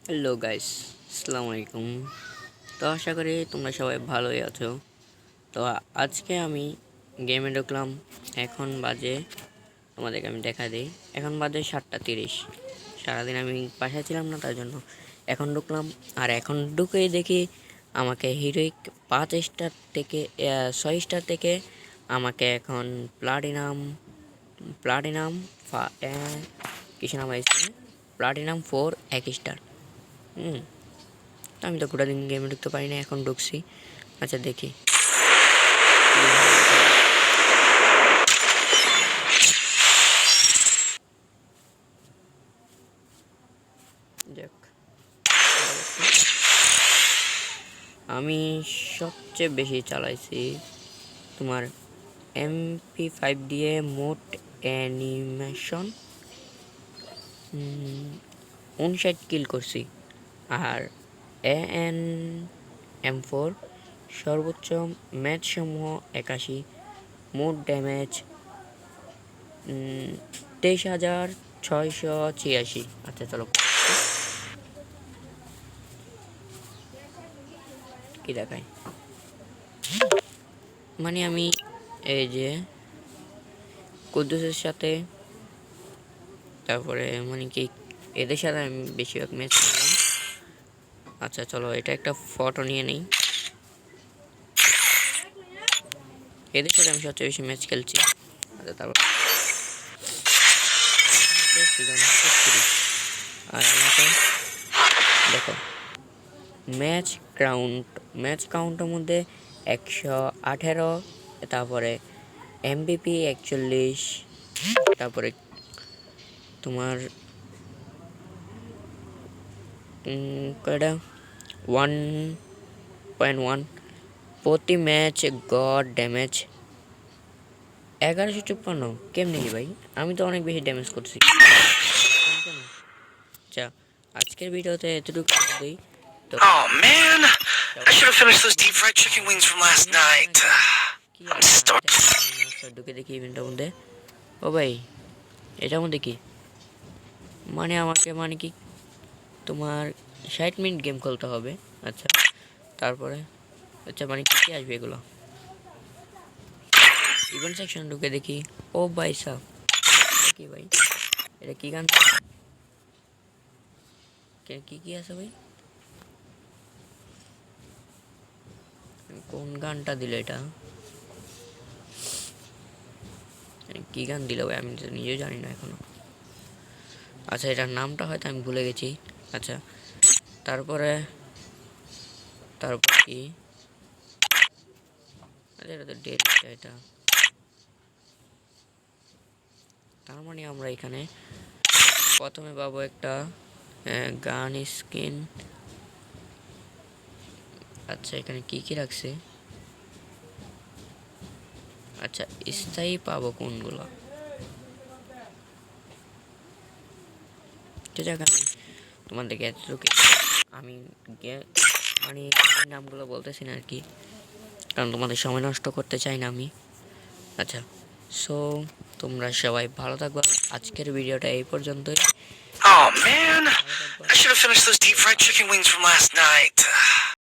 Hello guys, আসসালামু আলাইকুম। তো আশা করি তোমরা সবাই ভালোই আছো। তো আজকে আমি গেমে ঢুকলাম। এখন বাজে, তোমাদেরকে আমি দেখা দিই, এখন বাজে 7:30। সারাদিন আমি বাসায় ছিলাম না, তার জন্য এখন ঢুকলাম। আর এখন ঢুকেই দেখি আমাকে হিরোইক 5 স্টার থেকে 6 স্টার থেকে আমাকে এখন প্লাটিনাম প্লাটিনাম কিছু নাম হয়েছে, প্লাটিনাম 4 1 স্টার। হুম, তো আমি তো গোটা দিন গেমে ঢুকতে পারি না, এখন ঢুকছি। আচ্ছা দেখি যাক। আমি সবচেয়ে বেশি চালাইছি তোমার MP5 দিয়ে মোট অ্যানিমেশন 59 কিল করছি। আর AN M4 সর্বোচ্চ ম্যাচ সমূহ 81, মোট ড্যামেজ 23,686। আচ্ছা চলো কি দেখায়। মানে আমি এই যে কুদ্দুসের সাথে, তারপরে মানে কি এদের সাথে আমি বেশিরভাগ ম্যাচ খেললাম। আচ্ছা চলো এটা একটা ফটো নিয়ে নেই। এদের সাথে আমি সবচেয়ে বেশি ম্যাচ খেলছি। আচ্ছা তারপর আর আমাকে দেখো ম্যাচ কাউন্টের মধ্যে 118, তারপরে MVP 41, তারপরে তোমার কয়টা 1.1 প্রতি ম্যাচ। God damage 1154। কেমনি কি ভাই, আমি তো অনেক বেশি ড্যামেজ করছি। আচ্ছা আজকের ভিডিওতে এতটুকু দিই। তো Oh man, I should have finished those deep fried chicken wings from last night. কি I'm আছে আমি starving. জানি না। আচ্ছা ঢুকে দেখি ইভেন্টের মধ্যে। ও ভাই, এটার মধ্যে কি মানে আমাকে মানে কি তোমার 60 মিনিট গেম খেলতে হবে। আচ্ছা তারপরে আচ্ছা মানে কি কি আসবে এগুলো। ইভেন্ট সেকশন ঢুকে দেখি। ও ভাই সাহ, কি ভাই এটা কি গান, কি কি আছে ভাই, কোন গানটা দিল এটা, কি গান দিল ভাই, আমি তো নিজেও জানি না এখনো। আচ্ছা এটার নামটা হয়তো আমি ভুলে গেছি। আচ্ছা তারপরে তারপর কি, আচ্ছা এটা তো ডেট, এটা তার মানে আমরা এখানে প্রথমে পাবো একটা গান স্কিন। আচ্ছা এখানে কি কি রাখছে, আচ্ছা স্থায়ী পাবো কোনগুলো। ঠিক আছে আমি তোমাদেরকে এতটুকু আমি মানে এই নামগুলো বলতেছি না আর কি, কারণ তোমাদের সময় নষ্ট করতে চাই না আমি। আচ্ছা সো তোমরা সবাই ভালো থাকবা। আজকের ভিডিওটা এই পর্যন্তই। Oh man, I should have finished those deep fried chicken wings from last night.